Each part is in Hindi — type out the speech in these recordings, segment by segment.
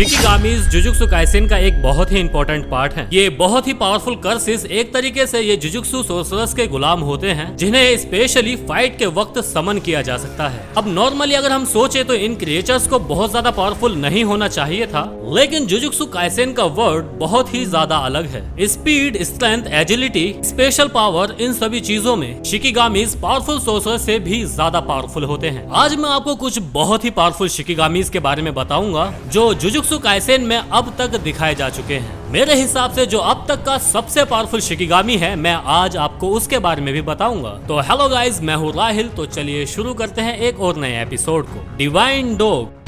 शिकिगामीज जुजुत्सु काइसेन का एक बहुत ही इंपॉर्टेंट पार्ट है। ये बहुत ही पावरफुल कर्सेस एक तरीके से ये जुजुत्सु सोर्सरर्स के गुलाम होते हैं जिन्हें स्पेशली फाइट के वक्त समन किया जा सकता है। अब नॉर्मली अगर हम सोचे तो इन क्रिएचर्स को बहुत ज्यादा पावरफुल नहीं होना चाहिए था, लेकिन जुजुत्सु काइसेन का वर्ड बहुत ही ज्यादा अलग है। Speed, strength, agility, special power, इन सभी चीजों में शिकिगामीज पावरफुल सोर्सर से भी ज्यादा पावरफुल होते हैं। आज मैं आपको कुछ बहुत ही पावरफुल शिकिगामीज के बारे में बताऊंगा जो जुजुत्सु काइसेन में अब तक दिखाए जा चुके हैं। मेरे हिसाब से जो अब तक का सबसे पावरफुल शिकिगामी है, मैं आज आपको उसके बारे में भी बताऊंगा। तो हेलो गाइज, मैं हूँ राहिल। तो चलिए शुरू करते हैं एक और नए एपिसोड को। Divine dog.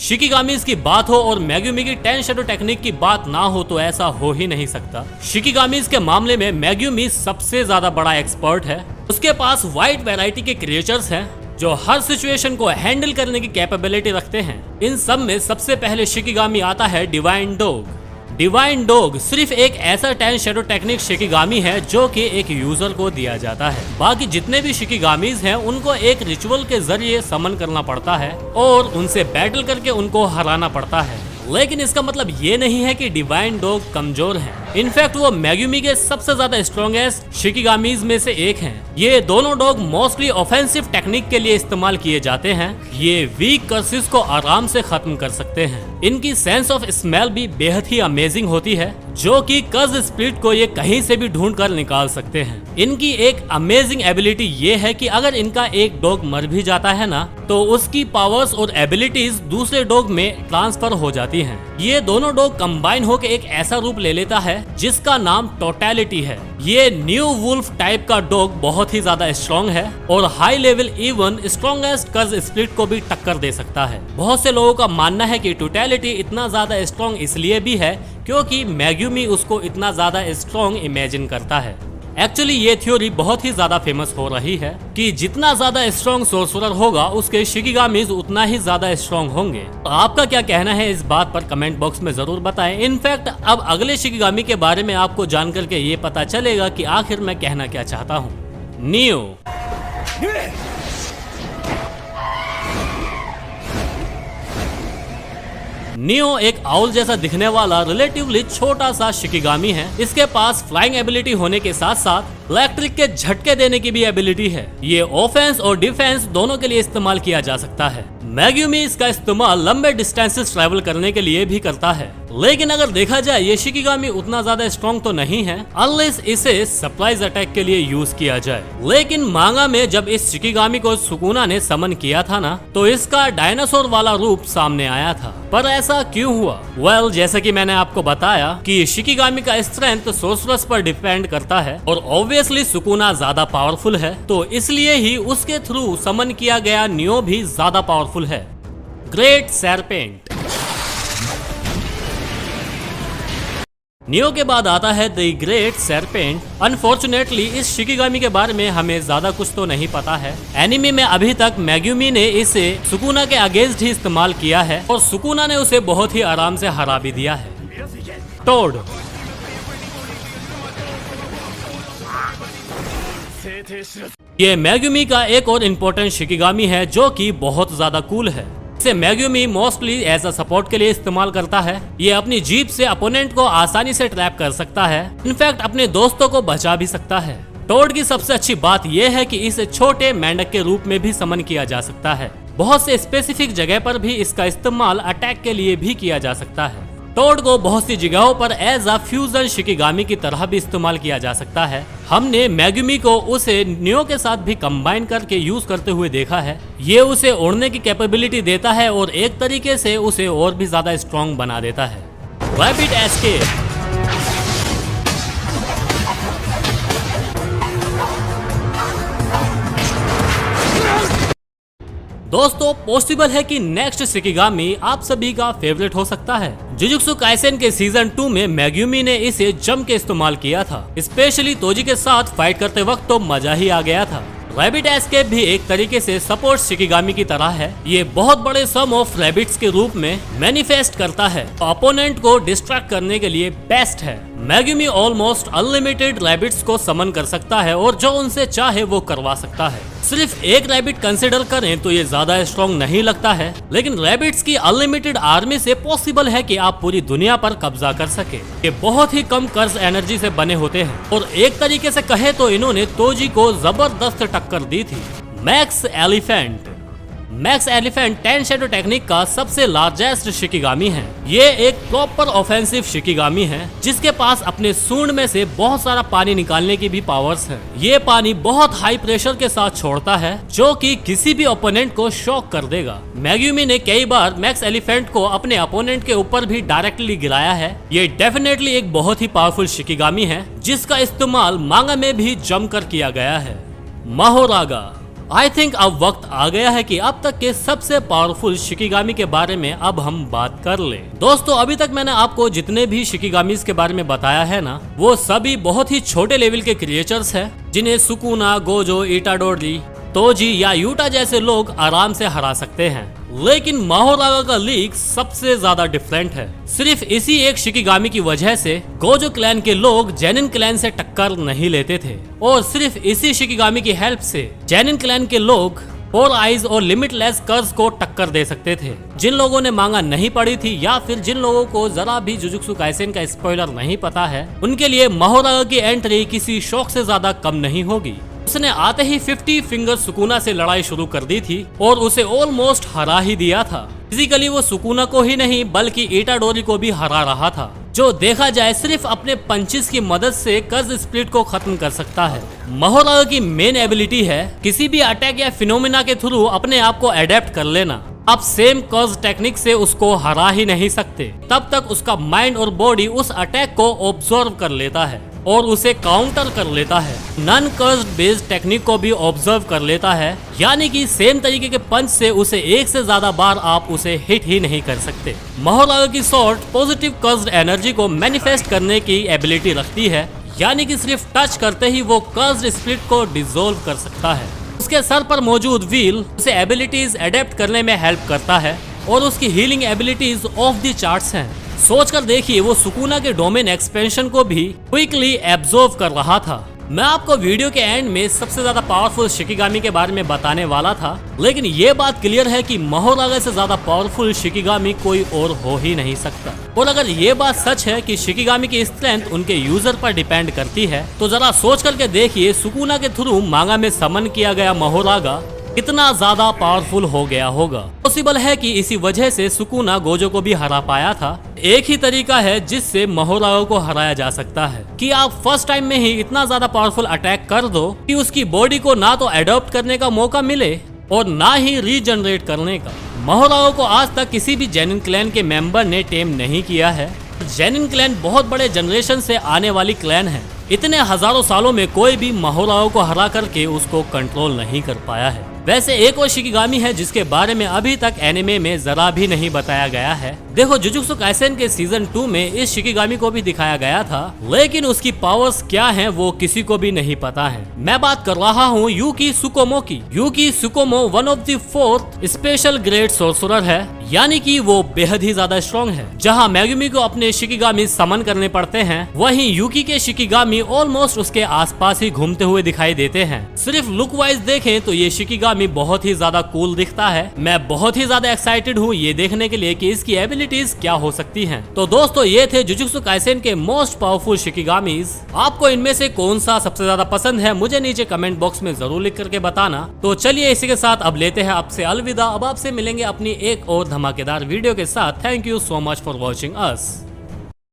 शिकिगामीज की बात हो और मेग्युमी की 10 शैडो टेक्निक की बात ना हो तो ऐसा हो ही नहीं सकता। शिकिगामीज के मामले में मेग्युमी सबसे ज्यादा बड़ा एक्सपर्ट है। उसके पास वाइड वैरायटी के क्रिएचर्स हैं जो हर सिचुएशन को हैंडल करने की कैपेबिलिटी रखते हैं। इन सब में सबसे पहले शिकिगामी आता है डिवाइन डॉग। डिवाइन डॉग सिर्फ एक ऐसा 10 शैडो टेक्निक शिकिगामी है जो कि एक यूजर को दिया जाता है। बाकी जितने भी शिकिगामीज हैं उनको एक रिचुअल के जरिए समन करना पड़ता है और उनसे बैटल करके उनको हराना पड़ता है। लेकिन इसका मतलब ये नहीं है कि डिवाइन डॉग कमजोर है। इनफैक्ट वो मेग्युमी के सबसे ज्यादा स्ट्रॉन्गेस्ट शिकिगामीज में से एक हैं। ये दोनों डॉग मोस्टली ऑफेंसिव टेक्निक के लिए इस्तेमाल किए जाते हैं। ये वीक कर्सेस को आराम से खत्म कर सकते हैं। इनकी सेंस ऑफ स्मेल भी बेहद ही अमेजिंग होती है, जो कि कर्ज स्पिरिट को ये कहीं से भी ढूंढ कर निकाल सकते हैं। इनकी एक अमेजिंग एबिलिटी ये है कि अगर इनका एक डॉग मर भी जाता है ना, तो उसकी पावर्स और एबिलिटीज दूसरे डॉग में ट्रांसफर हो जाती हैं। ये दोनों डॉग कंबाइन होकर एक ऐसा रूप ले लेता है जिसका नाम टोटलिटी है। ये न्यू वुल्फ टाइप का डॉग बहुत ही ज्यादा स्ट्रॉन्ग है और हाई लेवल इवन स्ट्रॉन्गेस्ट कर्ज स्पिरिट को भी टक्कर दे सकता है। बहुत से लोगों का मानना है कि टोटलिटी इतना ज्यादा स्ट्रॉन्ग इसलिए भी है क्योंकि मेग्युमी उसको इतना ज्यादा स्ट्रॉन्ग इमेजिन करता है। एक्चुअली ये थ्योरी बहुत ही ज्यादा फेमस हो रही है कि जितना ज्यादा स्ट्रॉन्ग सोर्सरर होगा उसके शिकिगामीज उतना ही ज्यादा स्ट्रॉन्ग होंगे। तो आपका क्या कहना है इस बात पर कमेंट बॉक्स में जरूर बताएं। इनफैक्ट अब अगले शिकिगामी के बारे में आपको जान करके ये पता चलेगा कि आखिर मैं कहना क्या चाहता हूँ। नियो। नियो एक आउल जैसा दिखने वाला रिलेटिवली छोटा सा शिकिगामी है। इसके पास फ्लाइंग एबिलिटी होने के साथ साथ इलेक्ट्रिक के झटके देने की भी एबिलिटी है। ये ऑफेंस और डिफेंस दोनों के लिए इस्तेमाल किया जा सकता है। मेग्युमी इसका इस्तेमाल लंबे डिस्टेंसेस ट्रैवल करने के लिए भी करता है। लेकिन अगर देखा जाए ये शिकिगामी उतना ज्यादा स्ट्रॉन्ग तो नहीं है अनलेस इसे सरप्राइज अटैक के लिए यूज किया जाए। लेकिन मांगा में जब इस शिकिगामी को सुकुना ने समन किया था ना, तो इसका डायनासोर वाला रूप सामने आया था। पर ऐसा क्यों हुआ? वेल, जैसा कि मैंने आपको बताया कि शिकिगामी का स्ट्रेंथ सोर्सरर्स पर डिपेंड करता है और ऑब्वियसली सुकुना ज्यादा पावरफुल है, तो इसलिए ही उसके थ्रू समन किया गया नियो भी ज्यादा पावरफुल है। Great serpent. नियो के बाद आता है द ग्रेट सरपेंट। अनफॉर्चुनेटली इस शिकिगामी के बारे में हमें ज्यादा कुछ तो नहीं पता है। एनिमे में अभी तक मेग्युमी ने इसे सुकुना के अगेंस्ट ही इस्तेमाल किया है और सुकुना ने उसे बहुत ही आराम से हरा भी दिया है। टोड। ये मेग्युमी का एक और इम्पोर्टेंट शिकिगामी है जो कि बहुत ज्यादा कूल है। इसे मेग्युमी मोस्टली एज अ सपोर्ट के लिए इस्तेमाल करता है। ये अपनी जीप से अपोनेंट को आसानी से ट्रैप कर सकता है। इनफैक्ट अपने दोस्तों को बचा भी सकता है। टोड की सबसे अच्छी बात यह है कि इसे छोटे मेंढक के रूप में भी समन किया जा सकता है। बहुत से स्पेसिफिक जगह पर भी इसका इस्तेमाल अटैक के लिए भी किया जा सकता है। टोड को बहुत सी जगहों पर एज अ फ्यूजन शिकिगामी की तरह भी इस्तेमाल किया जा सकता है। हमने मेग्युमी को उसे नियो के साथ भी कंबाइन करके यूज करते हुए देखा है। ये उसे उड़ने की कैपेबिलिटी देता है और एक तरीके से उसे और भी ज्यादा स्ट्रॉन्ग बना देता है। Rapid escape. दोस्तों, पॉसिबल है कि नेक्स्ट शिकिगामी आप सभी का फेवरेट हो सकता है। जुजुत्सु काइसेन के सीजन 2 में मेग्युमी ने इसे जम के इस्तेमाल किया था। स्पेशली तोजी के साथ फाइट करते वक्त तो मजा ही आ गया था। रैबिट एस्केप भी एक तरीके से सपोर्ट शिकिगामी की तरह है। ये बहुत बड़े सम ऑफ रैबिट्स के रूप में मैनिफेस्ट करता है। अपोनेंट को डिस्ट्रैक्ट करने के लिए बेस्ट है। मैग्यूमी ऑलमोस्ट अनलिमिटेड रैबिट्स को समन कर सकता है और जो उनसे चाहे वो करवा सकता है। सिर्फ एक रैबिट कंसिडर करें तो ये ज्यादा स्ट्रॉन्ग नहीं लगता है, लेकिन रैबिट्स की अनलिमिटेड आर्मी से पॉसिबल है कि आप पूरी दुनिया पर कब्जा कर सके। ये बहुत ही कम कर्ज एनर्जी से बने होते हैं और एक तरीके से कहे तो इन्होंने तोजी को जबरदस्त टक्कर दी थी। मैक्स एलिफेंट 10 शैडो टेक्निक का सबसे लार्जेस्ट शिकिगामी है। ये एक प्रॉपर ऑफेंसिव शिकिगामी है जिसके पास अपने सूंड में से बहुत सारा पानी निकालने की भी पावर्स है। ये पानी बहुत हाई प्रेशर के साथ छोड़ता है जो कि किसी भी ओपोनेंट को शॉक कर देगा। मैग्यूमी ने कई बार मैक्स एलिफेंट को अपने ओपोनेंट के ऊपर भी डायरेक्टली गिराया है। ये डेफिनेटली एक बहुत ही पावरफुल शिकिगामी है जिसका इस्तेमाल मांगा में भी जमकर किया गया है। माहोरागा आई थिंक अब वक्त आ गया है कि अब तक के सबसे पावरफुल शिकिगामी के बारे में अब हम बात कर लें। दोस्तों, अभी तक मैंने आपको जितने भी शिकिगामीज के बारे में बताया है ना, वो सभी बहुत ही छोटे लेवल के क्रिएचर्स हैं जिन्हें सुकुना, गोजो, इटाडोरी, तोजी या यूटा जैसे लोग आराम से हरा सकते हैं। लेकिन माहोरागा का लीग सबसे ज्यादा डिफरेंट है। सिर्फ इसी एक शिकिगामी की वजह से गोजो क्लैन के लोग जेनिन क्लैन से टक्कर नहीं लेते थे और सिर्फ इसी शिकिगामी की हेल्प से जेनिन क्लैन के लोग 4 आइज और लिमिटलेस कर्ज को टक्कर दे सकते थे। जिन लोगों ने मांगा नहीं पड़ी थी या फिर जिन लोगों को जरा भी जुजुत्सु काइसेन का स्पॉइलर नहीं पता है, उनके लिए माहोरागा की एंट्री किसी शौक से ज्यादा कम नहीं होगी। उसने आते ही 50 फिंगर सुकुना से लड़ाई शुरू कर दी थी और उसे ऑलमोस्ट हरा ही दिया था। फिजिकली वो सुकुना को ही नहीं बल्कि इटाडोरी को भी हरा रहा था, जो देखा जाए सिर्फ अपने पंचेस की मदद से कर्ज स्प्लिट को खत्म कर सकता है। माहोरागा की मेन एबिलिटी है किसी भी अटैक या फिनोमिना के थ्रू अपने आप को अडेप्ट कर लेना। आप सेम कर्ज टेक्निक से उसको हरा ही नहीं सकते तब तक उसका माइंड और बॉडी उस अटैक को ऑब्जर्व कर लेता है और उसे काउंटर कर लेता है। नॉन कर्ज बेस्ड टेक्निक को भी ऑब्जर्व कर लेता है, यानी कि सेम तरीके के पंच से उसे एक से ज्यादा बार आप उसे हिट ही नहीं कर सकते। माहोरागा की शॉट पॉजिटिव कर्ज एनर्जी को मैनिफेस्ट करने की एबिलिटी रखती है, यानी कि सिर्फ टच करते ही वो कर्ज स्प्लिट को डिसॉल्व कर सकता है। उसके सर पर मौजूद व्हील उसे एबिलिटीज अडेप्ट करने में हेल्प करता है और उसकी healing abilities of the charts हैं। सोचकर देखिए, वो सुकुना के डोमेन एक्सपेंशन को भी क्विकली एब्जॉर्व कर रहा था। मैं आपको वीडियो के एंड में सबसे ज्यादा पावरफुल शिकिगामी के बारे में बताने वाला था, लेकिन ये बात क्लियर है कि माहोरागा से ज्यादा पावरफुल शिकिगामी कोई और हो ही नहीं सकता। और अगर ये बात सच है कि शिकिगामी की स्ट्रेंथ उनके यूजर पर डिपेंड करती है, तो जरा सोच करके देखिए सुकुना के थ्रू मांगा में समन किया गया माहोरागा कितना ज्यादा पावरफुल हो गया होगा। पॉसिबल है कि इसी वजह से सुकुना गोजो को भी हरा पाया था। एक ही तरीका है जिससे माहोरागा को हराया जा सकता है कि आप फर्स्ट टाइम में ही इतना ज्यादा पावरफुल अटैक कर दो कि उसकी बॉडी को ना तो अडॉप्ट करने का मौका मिले और ना ही रीजनरेट करने का। माहोरागा को आज तक किसी भी जेनिन क्लैन के मेंबर ने टेम नहीं किया है। जेनिन क्लैन बहुत बड़े जनरेशन से आने वाली क्लैन है। इतने हजारों सालों में कोई भी माहोरागा को हरा करके उसको कंट्रोल नहीं कर पाया है। वैसे एक और शिकिगामी है जिसके बारे में अभी तक एनिमे में जरा भी नहीं बताया गया है। देखो, जुजुत्सु काइसेन के सीजन 2 में इस शिकिगामी को भी दिखाया गया था, लेकिन उसकी पावर्स क्या हैं वो किसी को भी नहीं पता है। मैं बात कर रहा हूँ यूकी सुकोमो की। Yuki Tsukumo one of the 4th special grade sorcerer है, यानी कि वो बेहद ही ज्यादा स्ट्रॉन्ग है। जहाँ मैग्यूमी को अपने शिकिगामी समन करने पड़ते हैं, वहीं यूकी के शिकिगामी ऑलमोस्ट उसके आसपास ही घूमते हुए दिखाई देते हैं। सिर्फ लुक वाइज देखें तो ये शिकिगामी बहुत ही ज्यादा कूल दिखता है। मैं बहुत ही ज्यादा एक्साइटेड हूँ ये देखने के लिए कि इसकी एबिलिटीज क्या हो सकती हैं। तो दोस्तों, ये थे जुजुत्सु काइसेन के मोस्ट पावरफुल शिकिगामीज। आपको इनमें से कौन सा सबसे ज्यादा पसंद है मुझे नीचे कमेंट बॉक्स में जरूर लिख करके बताना। तो चलिए इसी के साथ अब लेते हैं आपसे अलविदा। अब आपसे मिलेंगे अपनी एक और धमाकेदार वीडियो के साथ। Thank you so much for watching us.